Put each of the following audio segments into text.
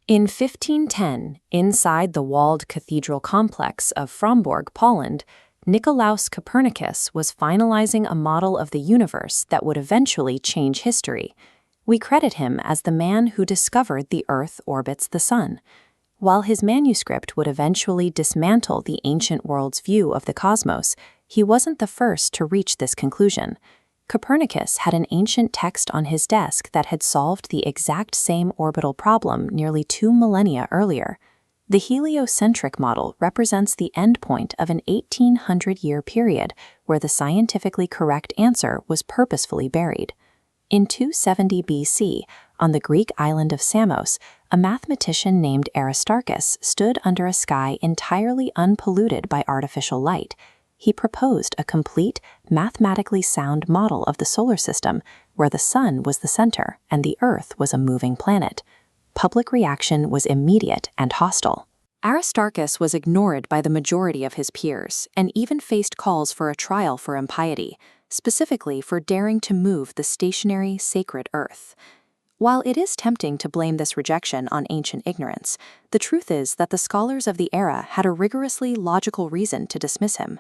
In 1510, inside the walled cathedral complex of Fromborg, Poland, Nicolaus Copernicus was finalizing a model of the universe that would eventually change history. We credit him as the man who discovered the Earth orbits the Sun. While his manuscript would eventually dismantle the ancient world's view of the cosmos, he wasn't the first to reach this conclusion. Copernicus had an ancient text on his desk that had solved the exact same orbital problem nearly 2 millennia earlier. The heliocentric model represents the endpoint of an 1800-year period where the scientifically correct answer was purposefully buried. In 270 BC, on the Greek island of Samos, a mathematician named Aristarchus stood under a sky entirely unpolluted by artificial light. He proposed a complete, mathematically sound model of the solar system where the Sun was the center and the Earth was a moving planet. Public reaction was immediate and hostile. Aristarchus was ignored by the majority of his peers and even faced calls for a trial for impiety, specifically for daring to move the stationary, sacred Earth. While it is tempting to blame this rejection on ancient ignorance, the truth is that the scholars of the era had a rigorously logical reason to dismiss him.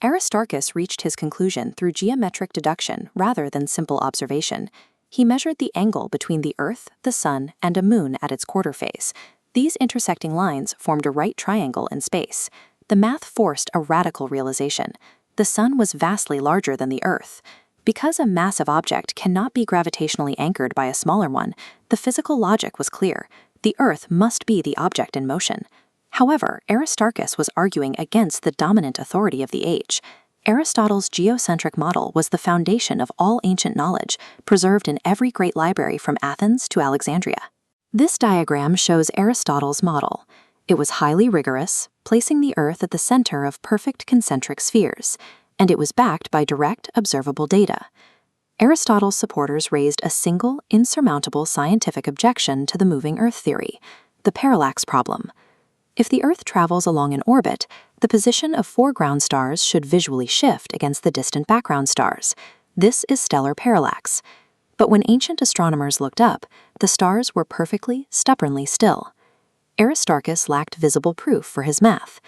Aristarchus reached his conclusion through geometric deduction rather than simple observation. He measured the angle between the Earth, the Sun, and a moon at its quarter phase. These intersecting lines formed a right triangle in space. The math forced a radical realization. The Sun was vastly larger than the Earth. Because a massive object cannot be gravitationally anchored by a smaller one, the physical logic was clear. The Earth must be the object in motion. However, Aristarchus was arguing against the dominant authority of the age. Aristotle's geocentric model was the foundation of all ancient knowledge, preserved in every great library from Athens to Alexandria. This diagram shows Aristotle's model. It was highly rigorous, placing the Earth at the center of perfect concentric spheres, and it was backed by direct, observable data. Aristotle's supporters raised a single, insurmountable scientific objection to the moving Earth theory, the parallax problem. If the Earth travels along an orbit, the position of foreground stars should visually shift against the distant background stars. This is stellar parallax. But when ancient astronomers looked up, the stars were perfectly, stubbornly still. Aristarchus lacked visible proof for his math.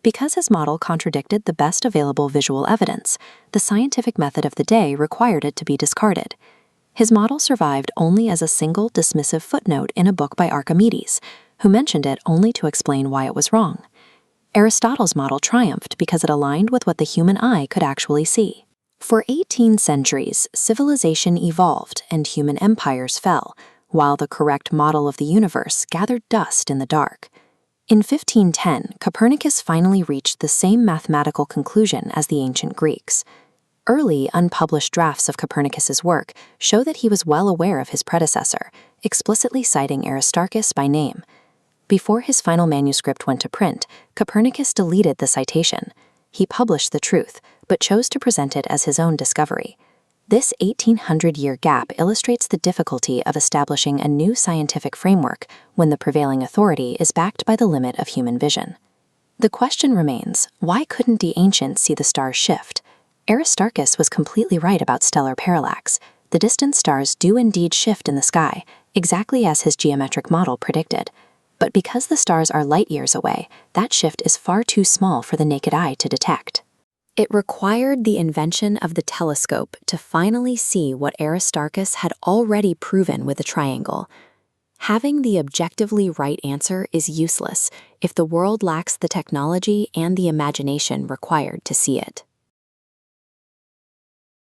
Because his model contradicted the best available visual evidence, the scientific method of the day required it to be discarded. His model survived only as a single dismissive footnote in a book by Archimedes, who mentioned it only to explain why it was wrong. Aristotle's model triumphed because it aligned with what the human eye could actually see. For 18 centuries, civilization evolved and human empires fell, while the correct model of the universe gathered dust in the dark. In 1510, Copernicus finally reached the same mathematical conclusion as the ancient Greeks. Early, unpublished drafts of Copernicus's work show that he was well aware of his predecessor, explicitly citing Aristarchus by name. Before his final manuscript went to print, Copernicus deleted the citation. He published the truth, but chose to present it as his own discovery. This 1800-year gap illustrates the difficulty of establishing a new scientific framework when the prevailing authority is backed by the limit of human vision. The question remains, why couldn't the ancients see the stars shift? Aristarchus was completely right about stellar parallax. The distant stars do indeed shift in the sky, exactly as his geometric model predicted. But because the stars are light years away, that shift is far too small for the naked eye to detect. It required the invention of the telescope to finally see what Aristarchus had already proven with the triangle. Having the objectively right answer is useless if the world lacks the technology and the imagination required to see it.